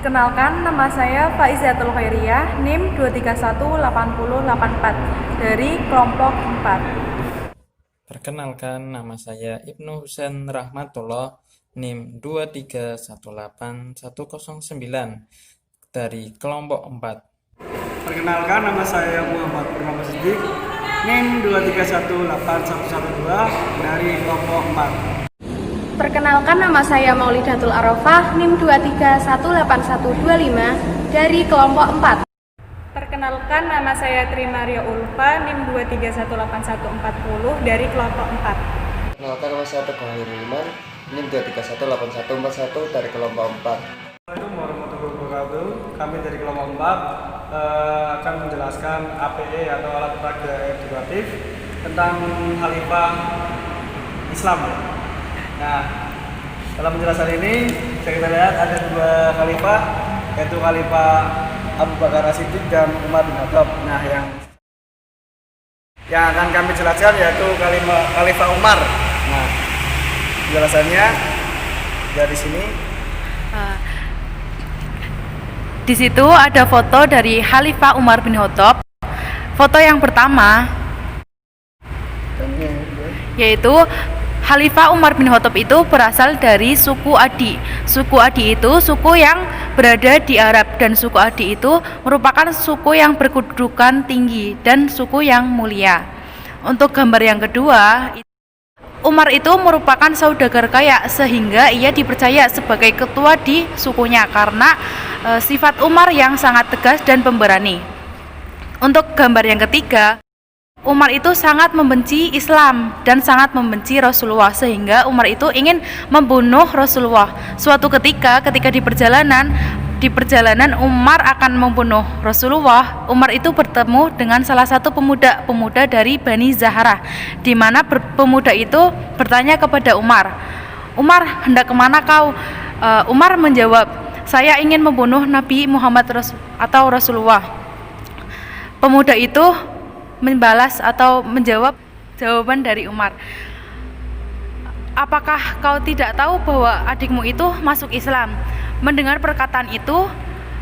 Perkenalkan, nama saya Faizatul Khairiyah, NIM 2318084 dari kelompok 4. Perkenalkan, nama saya Ibnu Husain Rahmatullah, NIM 2318109 dari kelompok 4. Perkenalkan, nama saya Muhammad Purnama Siddiq, NIM 2318112 dari kelompok 4. Perkenalkan, nama saya Maulidatul Arafah, NIM 2318125 dari kelompok 4. Perkenalkan, nama saya Tri Maria Ulfa, NIM 2318140 dari kelompok 4. Perkenalkan, nama saya Teguh Iman, NIM 2318141 dari kelompok 4. Assalamualaikum warahmatullahi wabarakatuh. Kami dari kelompok 4 akan menjelaskan APE atau alat peraga edukatif tentang Khalifah Islam. Nah, dalam penjelasan ini kita lihat ada dua khalifah, yaitu Khalifah Abu Bakar As-Siddiq dan Umar bin Khattab. Nah, yang akan kami jelaskan yaitu Khalifah Umar. Nah, penjelasannya dari sini. Di situ ada foto dari Khalifah Umar bin Khattab. Foto yang pertama yaitu Khalifah Umar bin Khattab itu berasal dari suku Adi. Suku Adi itu suku yang berada di Arab, dan suku Adi itu merupakan suku yang berkedudukan tinggi dan suku yang mulia. Untuk gambar yang kedua, Umar itu merupakan saudagar kaya sehingga ia dipercaya sebagai ketua di sukunya karena sifat Umar yang sangat tegas dan pemberani. Untuk gambar yang ketiga, Umar itu sangat membenci Islam dan sangat membenci Rasulullah sehingga Umar itu ingin membunuh Rasulullah. Suatu ketika di perjalanan Umar akan membunuh Rasulullah, Umar itu bertemu dengan salah satu pemuda dari Bani Zahrah, di mana pemuda itu bertanya kepada Umar, hendak kemana kau? Umar menjawab, saya ingin membunuh Nabi Muhammad atau Rasulullah. Pemuda itu membalas atau menjawab jawaban dari Umar, apakah kau tidak tahu bahwa adikmu itu masuk Islam? Mendengar perkataan itu,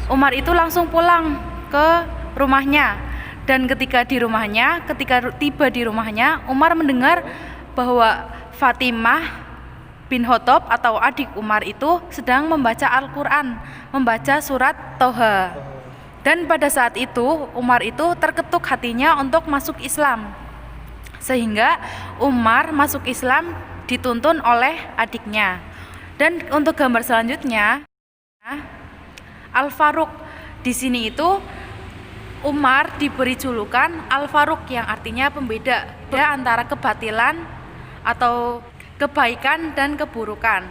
Umar itu langsung pulang ke rumahnya, dan ketika tiba di rumahnya, Umar mendengar bahwa Fatimah bin Khattab atau adik Umar itu sedang membaca Al-Quran, membaca surat Toha. Dan pada saat itu Umar itu terketuk hatinya untuk masuk Islam, sehingga Umar masuk Islam dituntun oleh adiknya. Dan untuk gambar selanjutnya, Al-Faruq. Di sini itu Umar diberi julukan Al-Faruq yang artinya pembeda antara kebatilan atau kebaikan dan keburukan.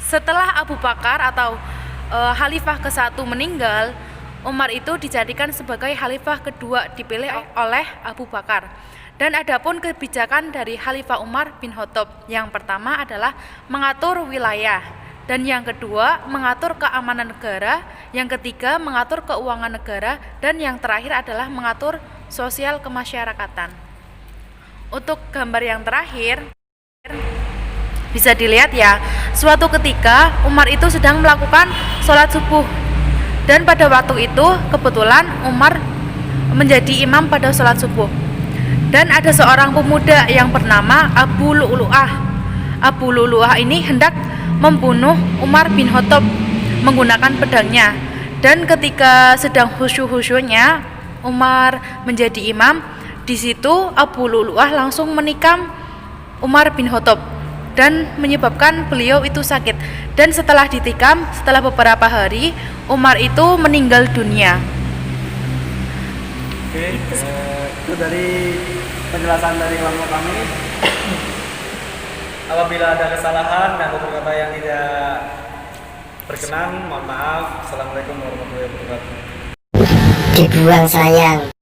Setelah Abu Bakar atau Khalifah ke-1 meninggal, Umar itu dijadikan sebagai Khalifah kedua, dipilih oleh Abu Bakar. Dan adapun kebijakan dari Khalifah Umar bin Khattab, yang pertama adalah mengatur wilayah, dan yang kedua mengatur keamanan negara, yang ketiga mengatur keuangan negara, dan yang terakhir adalah mengatur sosial kemasyarakatan. Untuk gambar yang terakhir bisa dilihat ya, suatu ketika Umar itu sedang melakukan sholat subuh, dan pada waktu itu kebetulan Umar menjadi imam pada sholat subuh. Dan ada seorang pemuda yang bernama Abu Lu'lu'ah. Abu Lu'lu'ah ini hendak membunuh Umar bin Khattab menggunakan pedangnya. Dan ketika sedang khusyuk-khusyuknya Umar menjadi imam, di situ Abu Lu'lu'ah langsung menikam Umar bin Khattab dan menyebabkan beliau itu sakit. Dan setelah ditikam, setelah beberapa hari, Umar itu meninggal dunia. Oke, itu dari penjelasan dari kelompok kami. Apabila ada kesalahan dan tutur kata yang tidak berkenan, mohon maaf. Assalamualaikum warahmatullahi wabarakatuh. Dibuang sayang.